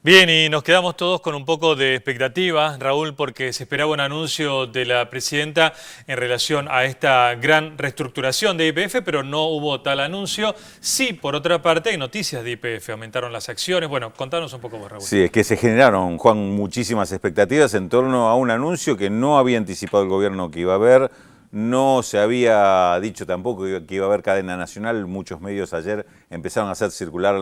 Bien, y nos quedamos todos con un poco de expectativa, Raúl, porque se esperaba un anuncio de la presidenta en relación a esta gran reestructuración de YPF, pero no hubo tal anuncio. Sí, por otra parte, hay noticias de YPF, aumentaron las acciones. Bueno, contanos un poco vos, Raúl. Sí, es que se generaron, Juan, muchísimas expectativas en torno a un anuncio que no había anticipado el gobierno que iba a haber, no se había dicho tampoco que iba a haber cadena nacional. Muchos medios ayer empezaron a hacer circular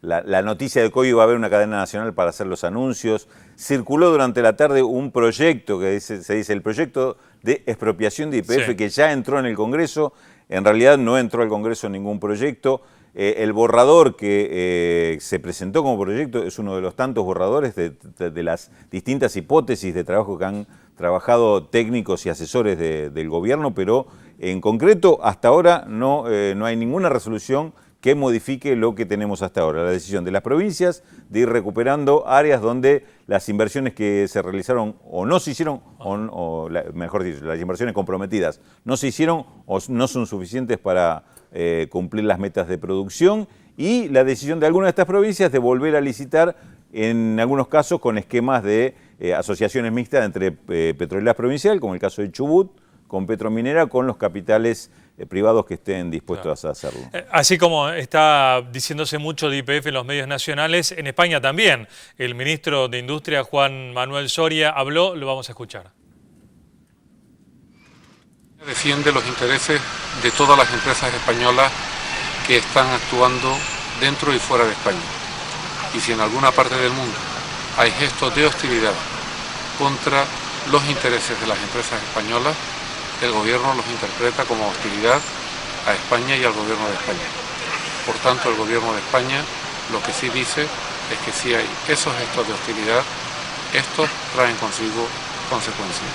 la noticia de que hoy iba a haber una cadena nacional para hacer los anuncios. Circuló durante la tarde un proyecto que se dice el proyecto de expropiación de YPF, Sí. que ya entró en el Congreso. En realidad no entró al Congreso ningún proyecto. El borrador que se presentó como proyecto es uno de los tantos borradores de las distintas hipótesis de trabajo que han trabajado técnicos y asesores del gobierno, pero en concreto hasta ahora no hay ninguna resolución que modifique lo que tenemos hasta ahora. La decisión de las provincias de ir recuperando áreas donde las inversiones que se realizaron o no se hicieron, mejor dicho, las inversiones comprometidas no se hicieron o no son suficientes para cumplir las metas de producción, y la decisión de algunas de estas provincias de volver a licitar, en algunos casos con esquemas de asociaciones mixtas entre petroleras provincial, como el caso de Chubut, con Petrominera, con los capitales privados que estén dispuestos a hacerlo. Así como está diciéndose mucho de YPF en los medios nacionales, en España también. El ministro de Industria, Juan Manuel Soria, habló, lo vamos a escuchar. Defiende los intereses de todas las empresas españolas que están actuando dentro y fuera de España. Y si en alguna parte del mundo hay gestos de hostilidad contra los intereses de las empresas españolas, el gobierno los interpreta como hostilidad a España y al gobierno de España. Por tanto, el gobierno de España lo que sí dice es que si hay esos gestos de hostilidad, estos traen consigo consecuencias.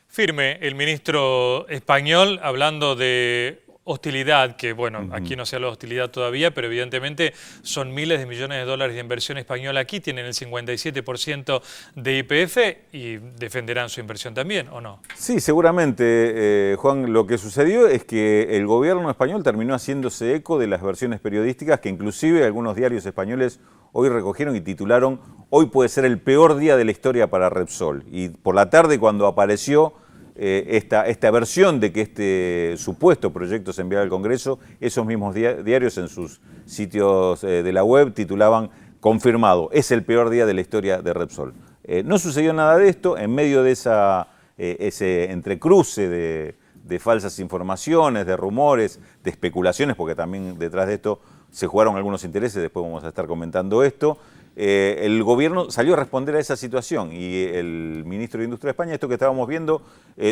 Firme el ministro español hablando de hostilidad, que bueno, aquí no se habla de hostilidad todavía, pero evidentemente son miles de millones de dólares de inversión española aquí, tienen el 57% de YPF y defenderán su inversión también, ¿o no? Sí, seguramente, Juan. Lo que sucedió es que el gobierno español terminó haciéndose eco de las versiones periodísticas que inclusive algunos diarios españoles hoy recogieron y titularon: hoy puede ser el peor día de la historia para Repsol. Y por la tarde, cuando apareció esta versión de que este supuesto proyecto se enviaba al Congreso, esos mismos diarios en sus sitios de la web titulaban: confirmado, es el peor día de la historia de Repsol. No sucedió nada de esto. En medio de ese entrecruce de falsas informaciones, de rumores, de especulaciones, porque también detrás de esto se jugaron algunos intereses, después vamos a estar comentando esto, el gobierno salió a responder a esa situación, y el ministro de Industria de España, esto que estábamos viendo,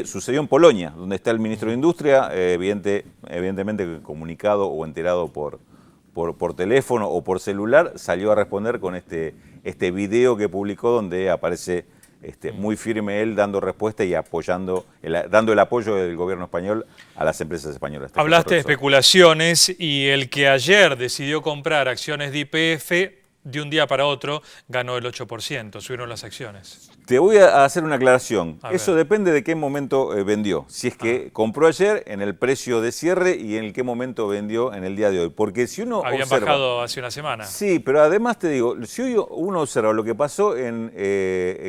sucedió en Polonia, donde está el ministro de Industria, evidentemente comunicado o enterado por teléfono o por celular, salió a responder con este video que publicó, donde aparece muy firme él dando respuesta y dando el apoyo del gobierno español a las empresas españolas. Hablaste de especulaciones, y el que ayer decidió comprar acciones de YPF, de un día para otro ganó el 8%, subieron las acciones. Te voy a hacer una aclaración. A Eso ver. depende de qué momento vendió. Si es que compró ayer en el precio de cierre y en qué momento vendió en el día de hoy. Porque si uno Habían observa, bajado hace una semana. sí, pero además te digo, si hoy uno observa lo que pasó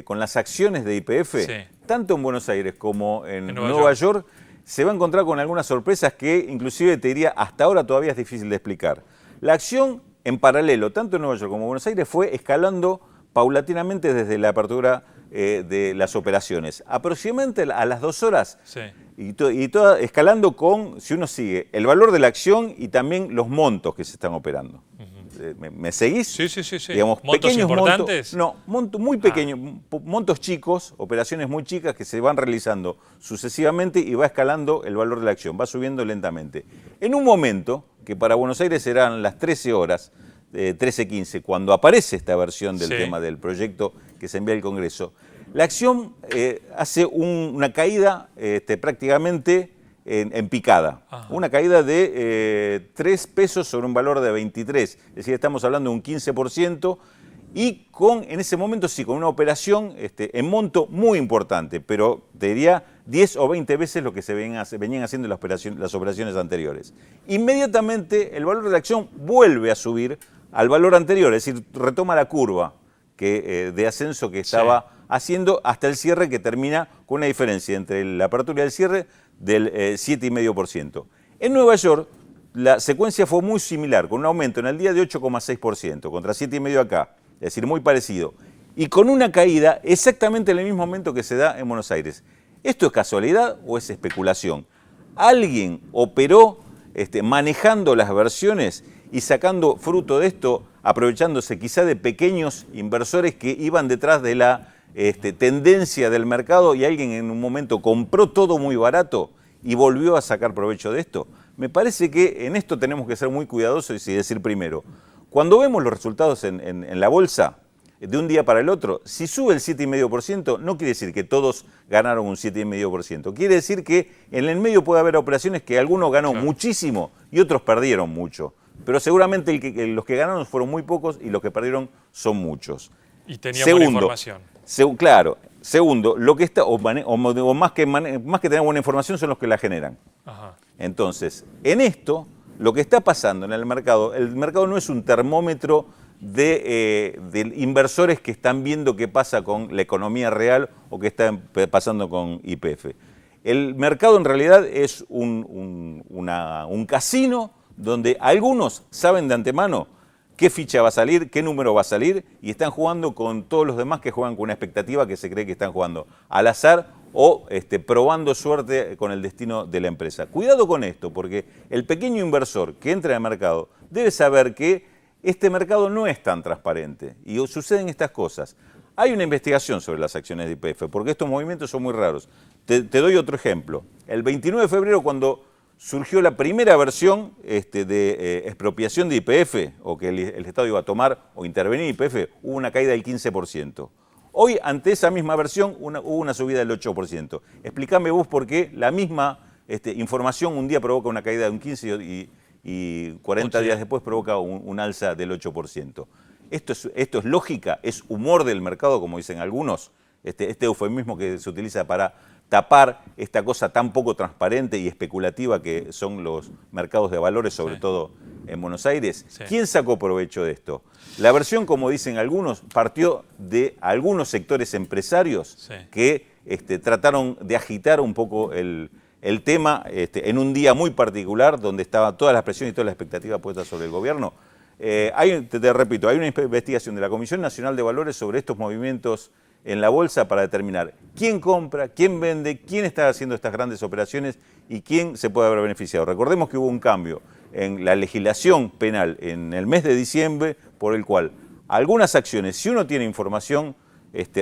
con las acciones de YPF, Sí. tanto en Buenos Aires como en Nueva Nueva York, se va a encontrar con algunas sorpresas que inclusive te diría hasta ahora todavía es difícil de explicar. La acción en paralelo, tanto en Nueva York como en Buenos Aires, fue escalando paulatinamente desde la apertura de las operaciones. Aproximadamente a las 2 horas, Sí. y toda escalando con, si uno sigue, el valor de la acción y también los montos que se están operando. ¿Me seguís? Sí, sí, sí, sí. Digamos, ¿Montos pequeños importantes? montos muy pequeños, montos chicos, operaciones muy chicas que se van realizando sucesivamente y va escalando el valor de la acción, va subiendo lentamente. En un momento, que para Buenos Aires serán las 13 horas, 13:15, cuando aparece esta versión del tema del proyecto que se envía al Congreso, la acción hace una caída prácticamente en picada. Ajá. Una caída de 3 pesos sobre un valor de 23. Es decir, estamos hablando de un 15%, y en ese momento sí, con una operación en monto muy importante, pero te diría 10 o 20 veces lo que se venían haciendo las operaciones anteriores. Inmediatamente el valor de la acción vuelve a subir al valor anterior, es decir, retoma la curva de ascenso que estaba haciendo hasta el cierre, que termina con una diferencia entre la apertura y el cierre del 7,5%. En Nueva York la secuencia fue muy similar, con un aumento en el día de 8,6% contra 7,5% acá, es decir, muy parecido, y con una caída exactamente en el mismo momento que se da en Buenos Aires. ¿Esto es casualidad o es especulación? ¿Alguien operó manejando las versiones y sacando fruto de esto, aprovechándose quizá de pequeños inversores que iban detrás de la tendencia del mercado, y alguien en un momento compró todo muy barato y volvió a sacar provecho de esto? Me parece que en esto tenemos que ser muy cuidadosos y decir primero, cuando vemos los resultados en la bolsa, de un día para el otro, si sube el 7,5%, no quiere decir que todos ganaron un 7,5%. Quiere decir que en el medio puede haber operaciones que algunos ganó muchísimo y otros perdieron mucho. Pero seguramente los que ganaron fueron muy pocos y los que perdieron son muchos. Y tenía buena información. Claro. Segundo, lo que está, o más que tener buena información, son los que la generan. Ajá. Entonces, en esto, lo que está pasando en el mercado no es un termómetro de inversores que están viendo qué pasa con la economía real o qué está pasando con YPF. El mercado en realidad es un casino donde algunos saben de antemano qué ficha va a salir, qué número va a salir, y están jugando con todos los demás que juegan con una expectativa que se cree que están jugando al azar o probando suerte con el destino de la empresa. Cuidado con esto, porque el pequeño inversor que entra al mercado debe saber que este mercado no es tan transparente y suceden estas cosas. Hay una investigación sobre las acciones de YPF, porque estos movimientos son muy raros. Te doy otro ejemplo. El 29 de febrero, cuando surgió la primera versión de expropiación de YPF, o que el Estado iba a tomar o intervenir en YPF, hubo una caída del 15%. Hoy, ante esa misma versión, hubo una subida del 8%. Explícame vos por qué la misma información un día provoca una caída de un 15% y 40 días después provoca un alza del 8%. Esto es lógica, es humor del mercado, como dicen algunos, este eufemismo que se utiliza para tapar esta cosa tan poco transparente y especulativa que son los mercados de valores, sobre todo en Buenos Aires. ¿Quién sacó provecho de esto? La versión, como dicen algunos, partió de algunos sectores empresarios que trataron de agitar un poco el tema en un día muy particular, donde estaba toda la presión y toda la expectativa puesta sobre el gobierno. Te repito, hay una investigación de la Comisión Nacional de Valores sobre estos movimientos en la bolsa para determinar quién compra, quién vende, quién está haciendo estas grandes operaciones y quién se puede haber beneficiado. Recordemos que hubo un cambio en la legislación penal en el mes de diciembre, por el cual algunas acciones, si uno tiene información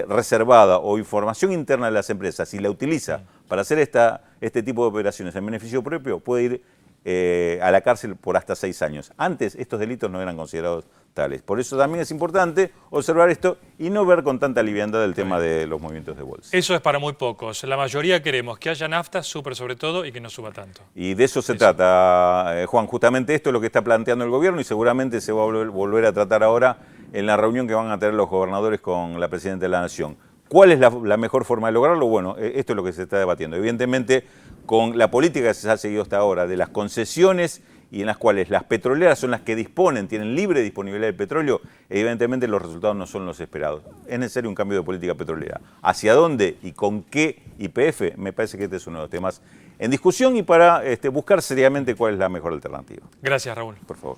reservada o información interna de las empresas y la utiliza para hacer este tipo de operaciones en beneficio propio, puede ir a la cárcel por hasta 6 años. Antes estos delitos no eran considerados tales. Por eso también es importante observar esto y no ver con tanta liviandad el tema de los movimientos de bolsa. Eso es para muy pocos. La mayoría queremos que haya nafta, súper sobre todo, y que no suba tanto. Y de eso se trata, Juan. Justamente esto es lo que está planteando el gobierno y seguramente se va a volver a tratar ahora en la reunión que van a tener los gobernadores con la Presidenta de la Nación. ¿Cuál es la mejor forma de lograrlo? Bueno, esto es lo que se está debatiendo. Evidentemente, con la política que se ha seguido hasta ahora, de las concesiones y en las cuales las petroleras son las que tienen libre disponibilidad de petróleo, evidentemente los resultados no son los esperados. Es necesario un cambio de política petrolera. ¿Hacia dónde y con qué YPF? Me parece que este es uno de los temas en discusión y para buscar seriamente cuál es la mejor alternativa. Gracias, Raúl. Por favor.